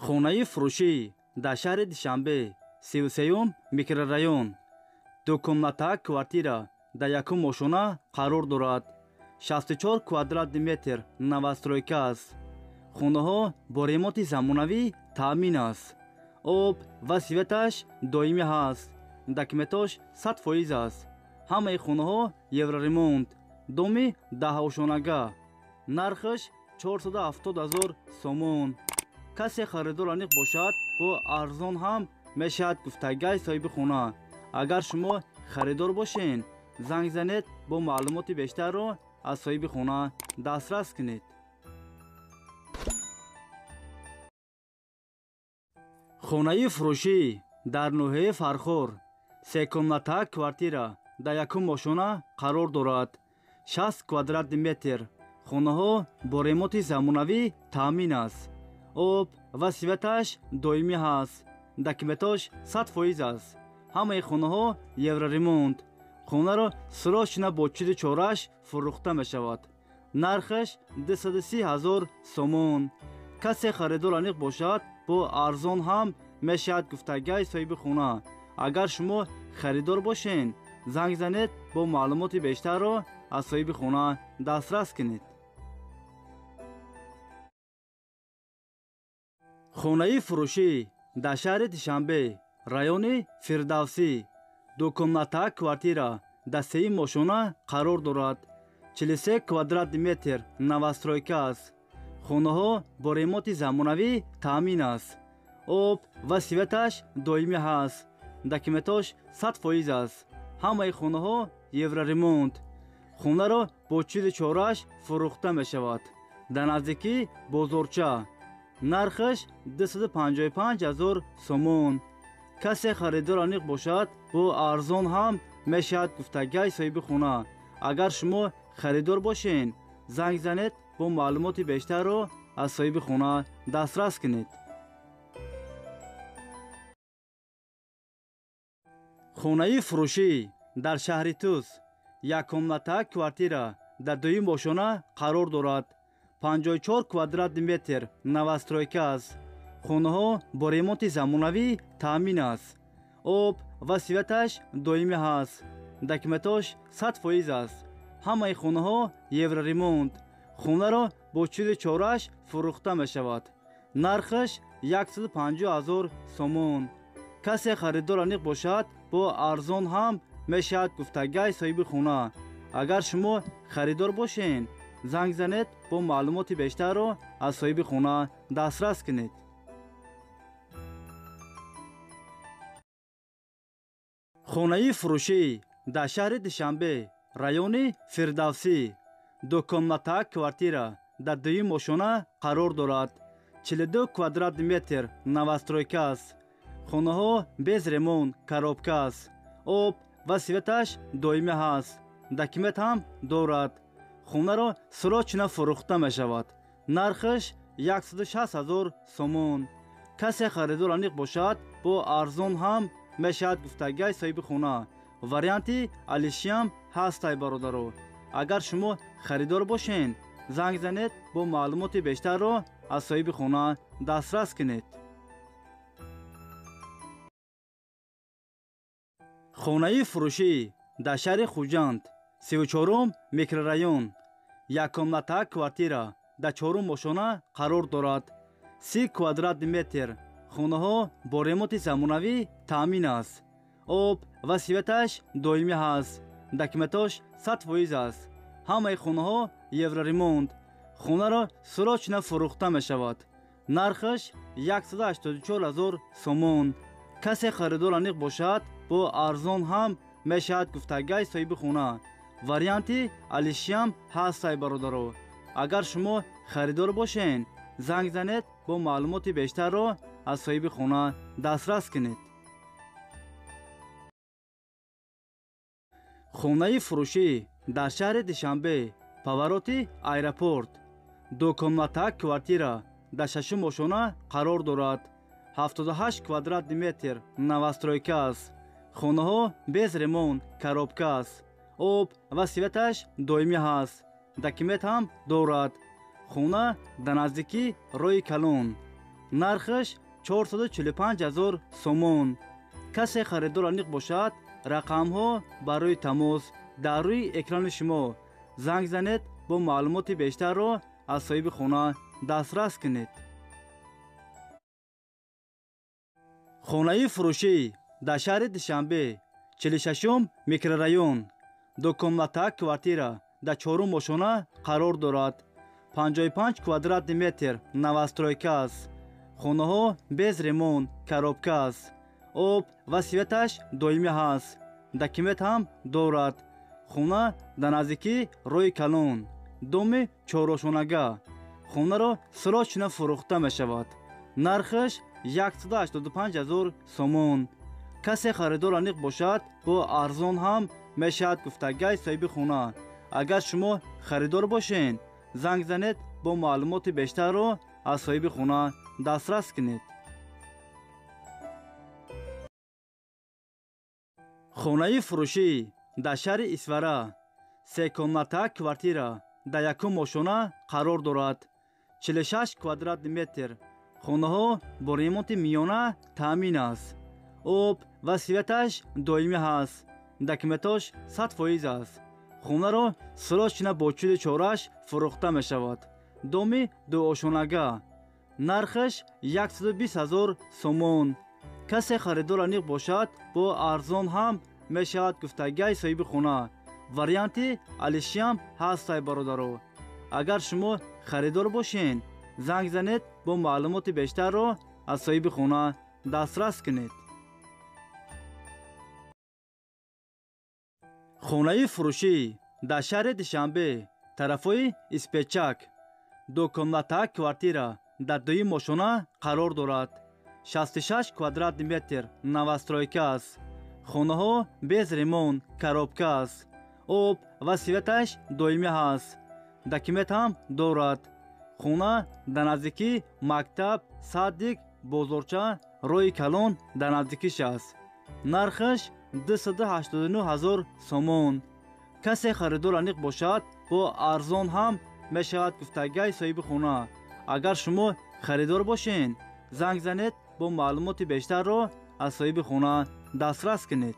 хонаи фурӯшӣ дар шаҳри Душанбе 33-ум микрорайон дукомнатаак квартира дар якум ошона қарор дорад. 64 квадрат метр новостройка аст. хонаҳо бо ремонти замонавӣ таъмин аст. об ва светаш доимӣ ҳаст. документош 100% аст. ҳамаи хонаҳо евроремонт. доми 10 ошонага. нархаш 470 000 сомон. касе харидор аниқ бошад бо арзон ҳам мешавад гуфтагии соҳиби хона. агар шумо харидор бошен, занг занед бо маълумоти бештарро аз соҳиби хона дастрас кунед. хонаи фурӯшӣ дар ноҳияи Фархор секомнатаак квартира дар якум ошона қарор дорад. 60 квадрат метр. хонаҳо бо ремонти замонавӣ таъмин аст. об ва светаш доимӣ ҳаст. документош 100% аст. ҳамаи хонаҳо евроремонт. хонаро сурохшина бо чиди чораш фурӯхта мешавад. нархаш 230 000 сомон. касе харидор аниқ бошад бо арзон ҳам мешавад гуфтагии соҳиби хона. агар шумо харидор бошен, занг занед бо маълумоти бештарро аз соҳиби хона дастрас кунед. хонаи фурӯшӣ дар шаҳри Душанбе райони Фирдавсӣ дукомнатаак квартира дар сеюм ошона қарор дорад. 43 квадрат метр новостройка аст. хонаҳо бо ремонти замонавӣ таъмин аст. об ва светаш доимӣ ҳаст. документош 100% аст. ҳамаи хонаҳо евроремонт. хонаро бо чиди чораш фурӯхта мешавад. дар наздикии бозорча. нархаш 255 000 сомон. касе харидор аниқ бошад бо арзон ҳам мешавад гуфтагии соҳиби хона. агар шумо харидор бошен, занг занед бо маълумоти бештарро аз соҳиби хона дастрас кунед. хонаи фурӯшӣ дар шаҳри Туз якомнатаак квартира дар дуюм ошона қарор дорад. 54 квадрат метр новостройка аст. хонаҳо бо ремонти замонавӣ таъмин аст. об ва светаш доимӣ ҳаст. документош 100% аст. ҳамаи хонаҳо евроремонт. хонаро бо чиди чораш фурӯхта мешавад. нархаш 150 000 сомон. касе харидор аниқ бошад бо арзон ҳам мешавад гуфтагии соҳиби хона. агар шумо харидор бошен, занг занед бо маълумоти бештарро аз соҳиби хона дастрас кунед. хонаи фурӯшӣ дар шаҳри Душанбе райони Фирдавсӣ дукомнатаак квартира дар дуюм ошона қарор дорад. 42 квадрат метр новостройка аст. хонаҳо без ремонт коробка аст. об ва светаш доимӣ ҳаст. документ ҳам дорад. хонаро сурохчина фурӯхта мешавад. нархаш 160 000 сомон. касе харидор аниқ бошад бо арзон ҳам мешавад гуфтагии соҳиби хона. варианти алишиам ҳастай бародаро. агар шумо харидор бошен, занг занед бо маълумоти бештарро аз соҳиби хона дастрас кунед. хонаи фурӯшӣ дар шаҳри Хуҷанд 34-ум микрорайон якомнатаак квартира дар чорум ошона қарор дорад. 30 квадрат метр. хонаҳо бо ремонти замонавӣ таъмин аст. об ва светаш доимӣ ҳаст. документош 100% аст. ҳамаи хонаҳо евроремонт. хонаро сурохчина фурӯхта мешавад. нархаш 184 000 сомон. касе харидор аниқ бошад бо арзон ҳам мешавад гуфтагии соҳиби хона. варианти алишиам ҳастай бародаро. агар шумо харидор бошен, занг занед бо маълумоти бештарро аз соҳиби хона дастрас кунед. хонаи фурӯшӣ дар шаҳри Душанбе повороти аэропорт дукомнатаак квартира дар шашум ошона қарор дорад. 78 квадрат метр новостройка аст. хонаҳо без ремонт коробка аст. об ва светаш доимӣ ҳаст. документ ҳам дорад. хона дар наздикии роҳи калон. нархаш 445,000 сомон. касе харидор аниқ бошад, рақамҳо барои тамос дар рӯи экрани шумо занг занед, бо маълумоти бештарро аз соҳиби хона дастрас кунед. хонаи фурӯшӣ дар шаҳри душанбе 46-ум микрорайон, дукомната квартира дар 4-ум ошона қарор дорад. 55 квадратный метр новостройка аст. хонаҳо без ремонт, коробка аст. об ва светаш доимӣ ҳаст. документ ҳам дорад. хона дар наздикии роҳи калон, доми чорошонага. хонаро срочно фурӯхта мешавад. нархаш 185,000 сомон. касе харидор аниқ бошад, бо арзон ҳам мешавад гуфтагай соҳиби хона. агар шумо харидор бошед, занг занед, бо маълумоти бештарро аз соҳиби хона дастрас кунед. хонаи фурӯшӣ дар шаҳри исвара 3 комната квартира дар 1-ум ошона қарор дорад. 46 квадратный метр. хонаҳо бо ремонти миёна таъмин аст. об ва светаш доимӣ ҳаст. документош 100% аст. хонаро срочно бо чуди чораш фурӯхта мешавад. доми дуошонага. нархаш 120,000 сомон. касе харидор аниқ бошад, бо арзон ҳам мешавад гуфтагай соҳиби хона. варианти алишиам ҳастай бародаро. агар шумо харидор бошед, занг занед, бо маълумоти бештарро аз соҳиби хона дастрас кунед. хонаи фурӯшӣ дар шаҳри душанбе тарафҳои испечак, 2 комната квартира дар 2-ум ошона қарор дорад. 66 квадратный метр новостройка аст. хонаҳо без ремонт, коробка аст. об ва светаш доимӣ ҳаст. документ ҳам дорад. хона дар наздикии мактаб, садик, бозорча, роҳи калон дар наздикиш аст. нархаш 289,000 сомон. касе харидор аниқ бошад, бо арзон ҳам мешавад гуфтагай соҳиби хона. агар шумо харидор бошед, занг занед, бо маълумоти бештарро аз соҳиби хона дастрас кунед.